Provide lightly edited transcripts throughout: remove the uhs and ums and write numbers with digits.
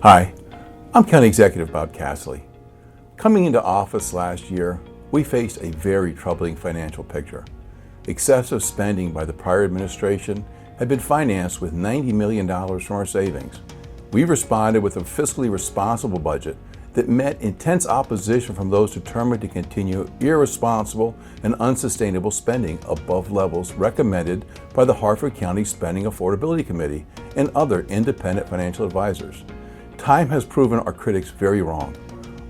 Hi, I'm County Executive Bob Casserly. Coming into office last year, we faced a very troubling financial picture. Excessive spending by the prior administration had been financed with $90 million from our savings. We responded with a fiscally responsible budget that met intense opposition from those determined to continue irresponsible and unsustainable spending above levels recommended by the Harford County Spending Affordability Committee and other independent financial advisors. Time has proven our critics very wrong.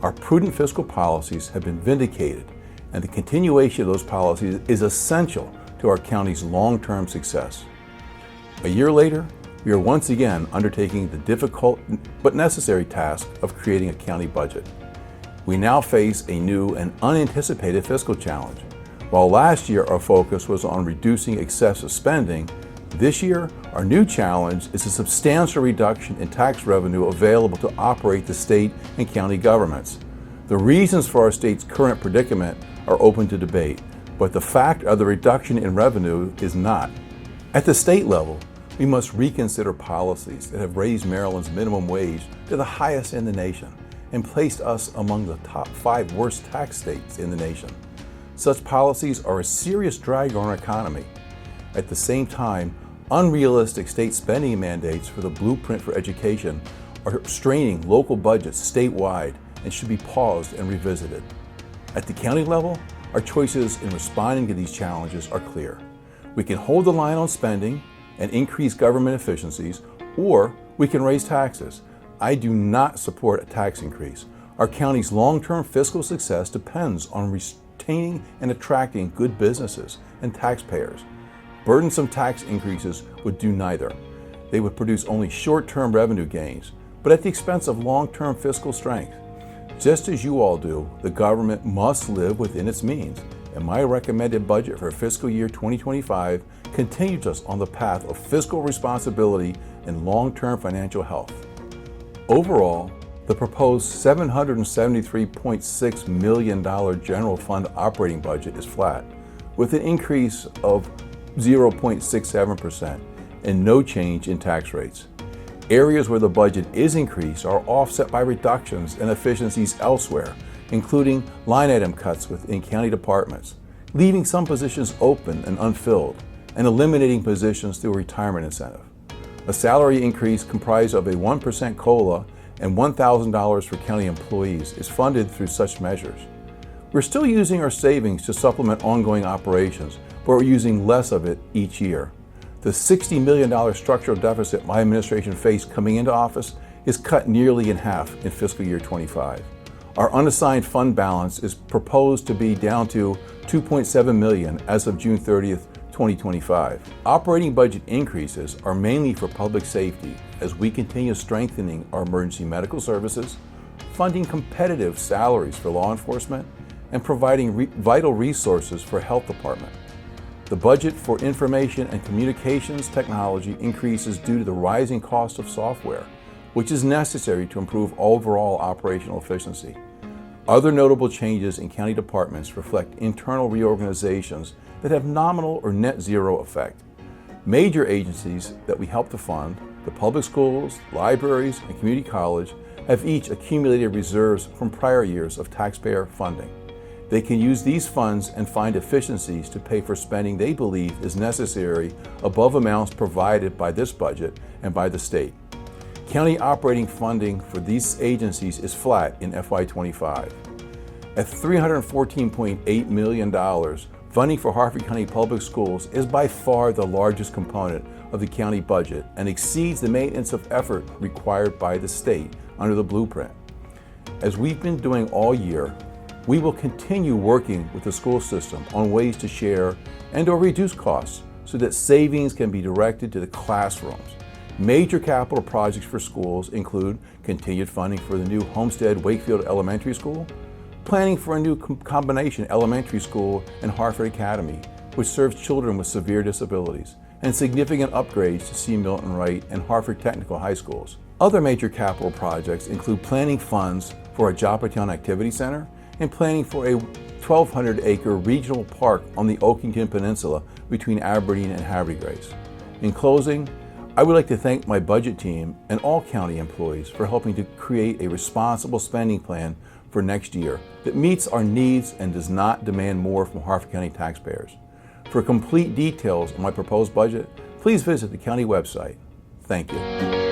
Our prudent fiscal policies have been vindicated, and the continuation of those policies is essential to our county's long-term success. A year later, we are once again undertaking the difficult but necessary task of creating a county budget. We now face a new and unanticipated fiscal challenge. While last year our focus was on reducing excessive spending, this year our new challenge is a substantial reduction in tax revenue available to operate the state and county governments. The reasons for our state's current predicament are open to debate, but the fact of the reduction in revenue is not. At the state level, we must reconsider policies that have raised Maryland's minimum wage to the highest in the nation and placed us among the top 5 worst tax states in the nation. Such policies are a serious drag on our economy. At the same time, unrealistic state spending mandates for the Blueprint for Education are straining local budgets statewide and should be paused and revisited. At the county level, our choices in responding to these challenges are clear. We can hold the line on spending and increase government efficiencies, or we can raise taxes. I do not support a tax increase. Our county's long-term fiscal success depends on retaining and attracting good businesses and taxpayers. Burdensome tax increases would do neither. They would produce only short-term revenue gains, but at the expense of long-term fiscal strength. Just as you all do, the government must live within its means, and my recommended budget for fiscal year 2025 continues us on the path of fiscal responsibility and long-term financial health. Overall, the proposed $773.6 million general fund operating budget is flat, with an increase of 0.67% and no change in tax rates. Areas where the budget is increased are offset by reductions and efficiencies elsewhere, including line item cuts within county departments, leaving some positions open and unfilled, and eliminating positions through a retirement incentive. A salary increase comprised of a 1% COLA and $1,000 for county employees is funded through such measures. We're still using our savings to supplement ongoing operations, but we're using less of it each year. The $60 million structural deficit my administration faced coming into office is cut nearly in half in fiscal year 25. Our unassigned fund balance is proposed to be down to $2.7 million as of June 30th, 2025. Operating budget increases are mainly for public safety as we continue strengthening our emergency medical services, funding competitive salaries for law enforcement, and providing vital resources for health department. The budget for information and communications technology increases due to the rising cost of software, which is necessary to improve overall operational efficiency. Other notable changes in county departments reflect internal reorganizations that have nominal or net zero effect. Major agencies that we help to fund, the public schools, libraries, and community college, have each accumulated reserves from prior years of taxpayer funding. They can use these funds and find efficiencies to pay for spending they believe is necessary above amounts provided by this budget and by the state. County operating funding for these agencies is flat in FY25. At $314.8 million, funding for Harford County Public Schools is by far the largest component of the county budget and exceeds the maintenance of effort required by the state under the Blueprint. As we've been doing all year, we will continue working with the school system on ways to share and/or reduce costs so that savings can be directed to the classrooms. Major capital projects for schools include continued funding for the new Homestead Wakefield Elementary School, planning for a new combination elementary school and Harford Academy, which serves children with severe disabilities, and significant upgrades to C. Milton Wright and Harford Technical High Schools. Other major capital projects include planning funds for a Joppatown Activity Center and planning for a 1,200-acre regional park on the Oakington Peninsula between Aberdeen and Havre de Grace. In closing, I would like to thank my budget team and all county employees for helping to create a responsible spending plan for next year that meets our needs and does not demand more from Harford County taxpayers. For complete details on my proposed budget, please visit the county website. Thank you.